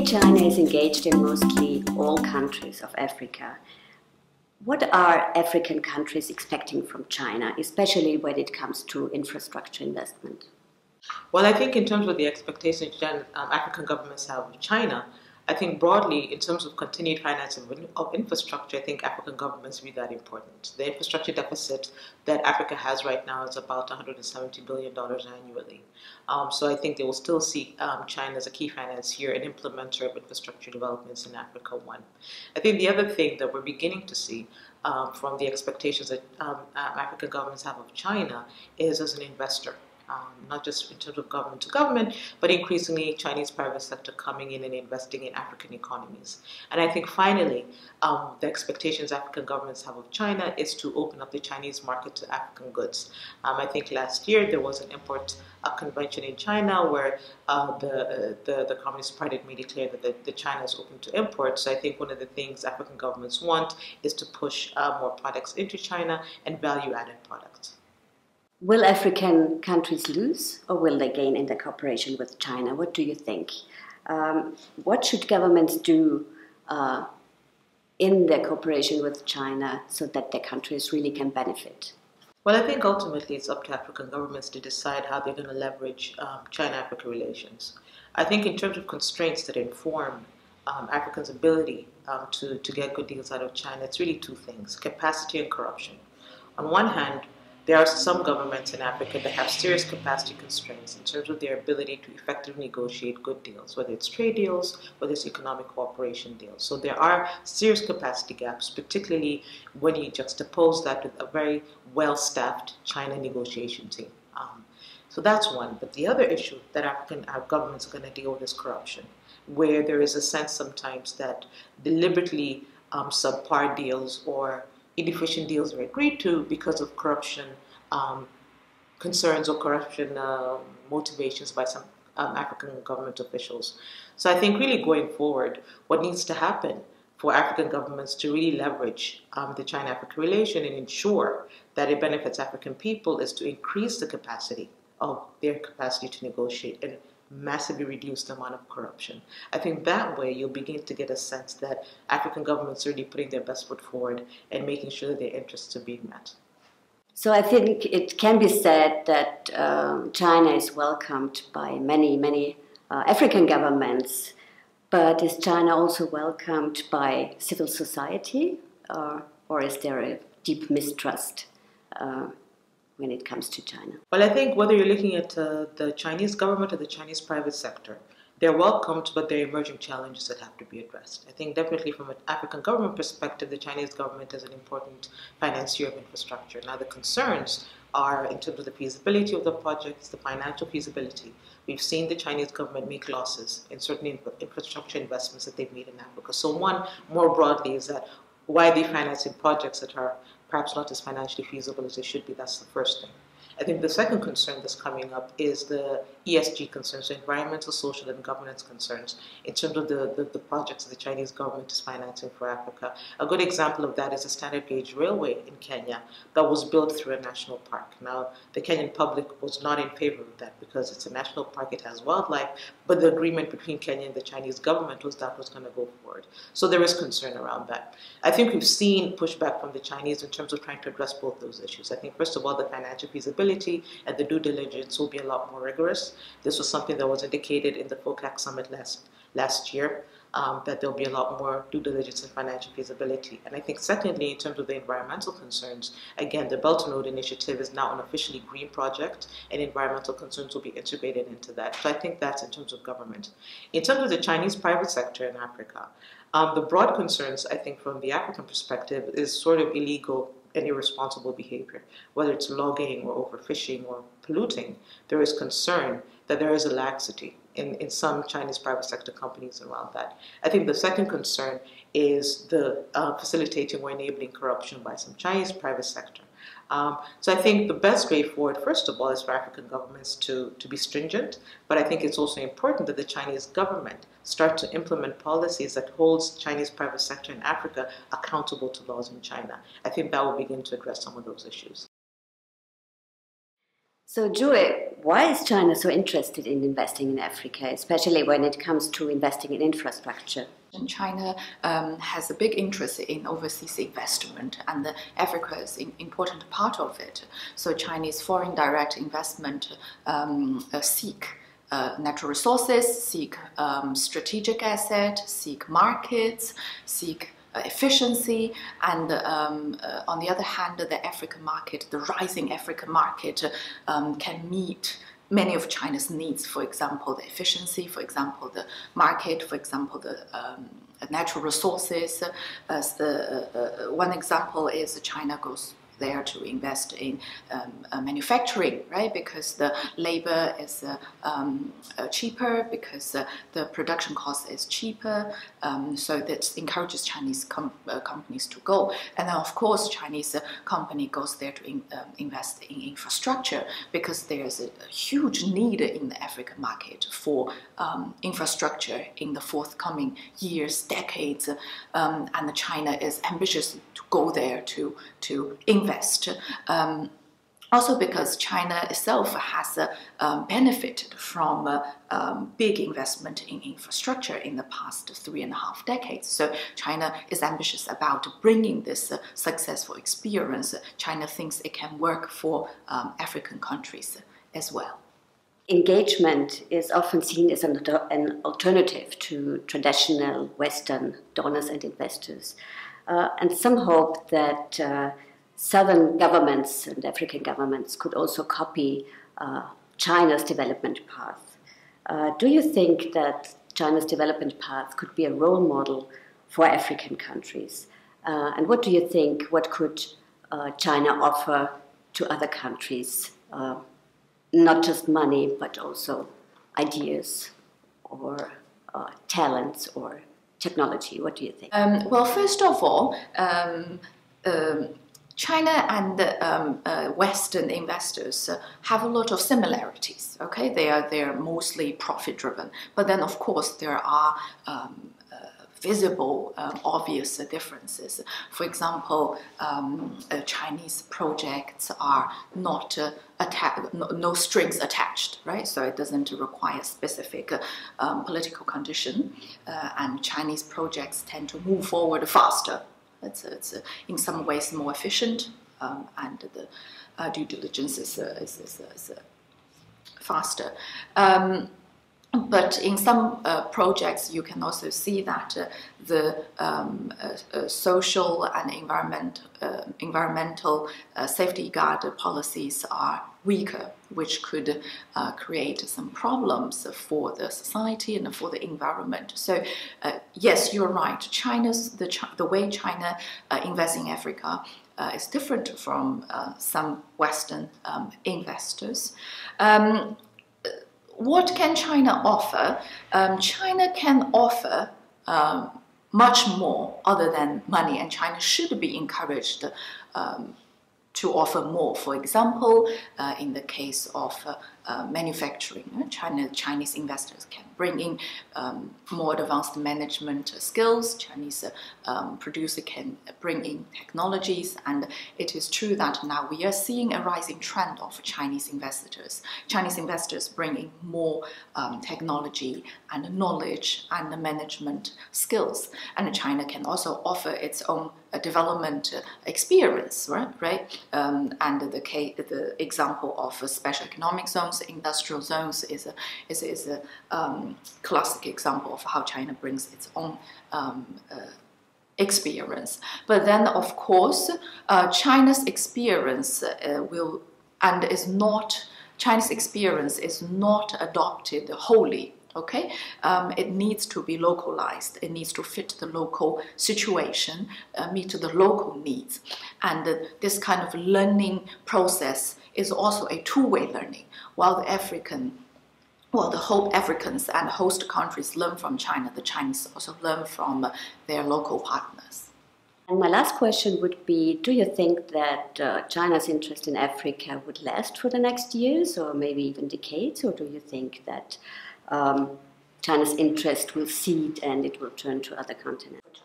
Today, China is engaged in mostly all countries of Africa. What are African countries expecting from China, especially when it comes to infrastructure investment? Well, I think in terms of the expectations African governments have of China, I think broadly, in terms of continued financing of infrastructure, I think African governments view that important. The infrastructure deficit that Africa has right now is about $170 billion annually. So I think they will still see China as a key financier and implementer of infrastructure developments in Africa, one. I think the other thing that we're beginning to see from the expectations that African governments have of China is as an investor. Not just in terms of government to government, but increasingly Chinese private sector coming in and investing in African economies. And I think finally, the expectations African governments have of China is to open up the Chinese market to African goods. I think last year there was an import convention in China where the Communist Party made it clear that the China is open to import. So I think one of the things African governments want is to push more products into China and value-added products. Will African countries lose or will they gain in their cooperation with China? What do you think? What should governments do in their cooperation with China so that their countries really can benefit? Well, I think ultimately it's up to African governments to decide how they're going to leverage China-Africa relations. I think in terms of constraints that inform Africans' ability to get good deals out of China, it's really two things: capacity and corruption. On one hand, there are some governments in Africa that have serious capacity constraints in terms of their ability to effectively negotiate good deals, whether it's trade deals, whether it's economic cooperation deals. So there are serious capacity gaps, particularly when you juxtapose that with a very well-staffed China negotiation team. So that's one. But the other issue that African governments are going to deal with is corruption, where there is a sense sometimes that deliberately subpar deals or inefficient deals are agreed to because of corruption concerns or corruption motivations by some African government officials. So I think really going forward, what needs to happen for African governments to really leverage the China-Africa relation and ensure that it benefits African people is to increase the capacity of their capacity to negotiate and massively reduce the amount of corruption. I think that way you'll begin to get a sense that African governments are really putting their best foot forward and making sure that their interests are being met. So I think it can be said that China is welcomed by many African governments, but is China also welcomed by civil society, or is there a deep mistrust when it comes to China? Well, I think whether you're looking at the Chinese government or the Chinese private sector, they're welcomed, but there are emerging challenges that have to be addressed. I think definitely from an African government perspective, the Chinese government is an important financier of infrastructure. Now, the concerns are in terms of the feasibility of the projects, the financial feasibility. We've seen the Chinese government make losses in certain infrastructure investments that they've made in Africa. So one, more broadly, is that why are they financing projects that are perhaps not as financially feasible as they should be? That's the first thing. I think the second concern that's coming up is the ESG concerns, so environmental, social, and governance concerns in terms of the projects the Chinese government is financing for Africa. A good example of that is a standard gauge railway in Kenya that was built through a national park. Now, the Kenyan public was not in favor of that because it's a national park, it has wildlife, but the agreement between Kenya and the Chinese government was that was going to go forward. So there is concern around that. I think we've seen pushback from the Chinese in terms of trying to address both those issues. I think, first of all, the financial feasibility and the due diligence will be a lot more rigorous. This was something that was indicated in the FOCAC summit last year, that there'll be a lot more due diligence and financial feasibility. And I think secondly, in terms of the environmental concerns, again, the Belt and Road Initiative is now an officially green project, and environmental concerns will be integrated into that. So I think that's in terms of government. In terms of the Chinese private sector in Africa, the broad concerns, I think, from the African perspective is sort of illegal and irresponsible behavior, whether it's logging or overfishing or polluting. There is concern that there is a laxity in some Chinese private sector companies around that. I think the second concern is the facilitating or enabling corruption by some Chinese private sector. So I think the best way forward, first of all, is for African governments to be stringent, but I think it's also important that the Chinese government start to implement policies that holds Chinese private sector in Africa accountable to laws in China. I think that will begin to address some of those issues. So, Jue, why is China so interested in investing in Africa, especially when it comes to investing in infrastructure? And China has a big interest in overseas investment, and Africa is an important part of it. So Chinese foreign direct investment seek natural resources, seek strategic assets, seek markets, seek efficiency, and on the other hand, the African market, the rising African market, can meet many of China's needs. For example, the efficiency, for example, the market, for example, the natural resources. As one example is China goes there to invest in manufacturing, right? Because the labor is cheaper, because the production cost is cheaper. So that encourages Chinese companies to go. And then, of course, Chinese company goes there to invest in infrastructure, because there's a huge need in the African market for infrastructure in the forthcoming years, decades. And China is ambitious to go there to invest. Also because China itself has benefited from big investment in infrastructure in the past 3.5 decades. So China is ambitious about bringing this successful experience. China thinks it can work for African countries as well. Engagement is often seen as an alternative to traditional Western donors and investors. And some hope that Southern governments and African governments could also copy China's development path. Do you think that China's development path could be a role model for African countries? And what do you think, what could China offer to other countries? Not just money, but also ideas or talents or technology. What do you think? Well, first of all, China and Western investors have a lot of similarities. Okay, they are mostly profit driven, but then of course there are visible, obvious differences. For example, Chinese projects are not no strings attached, right? So it doesn't require specific political condition, and Chinese projects tend to move forward faster. It's in some ways more efficient, and the due diligence is faster. But in some projects, you can also see that the social and environmental safety guard policies are weaker, which could create some problems for the society and for the environment. So, yes, you're right. The way China invests in Africa is different from some Western investors. What can China offer? China can offer much more other than money, and China should be encouraged to offer more. For example, in the case of manufacturing, Chinese investors can bring in more advanced management skills. Chinese producer can bring in technologies, and it is true that now we are seeing a rising trend of Chinese investors. Chinese investors bring in more technology and knowledge and management skills, and China can also offer its own development experience, right? And the example of special economic zones, industrial zones is a classic example of how China brings its own experience. But then, of course, China's experience Chinese experience is not adopted wholly. Okay, it needs to be localized. It needs to fit the local situation, meet the local needs, and this kind of learning process is also a two-way learning. While the whole Africans and host countries learn from China, the Chinese also learn from their local partners. And my last question would be, do you think that China's interest in Africa would last for the next years or maybe even decades, or do you think that China's interest will cede and it will turn to other continents?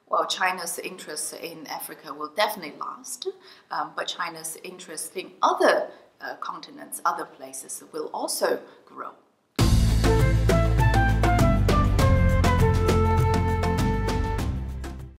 Well, China's interest in Africa will definitely last, but China's interest in other continents, other places will also grow.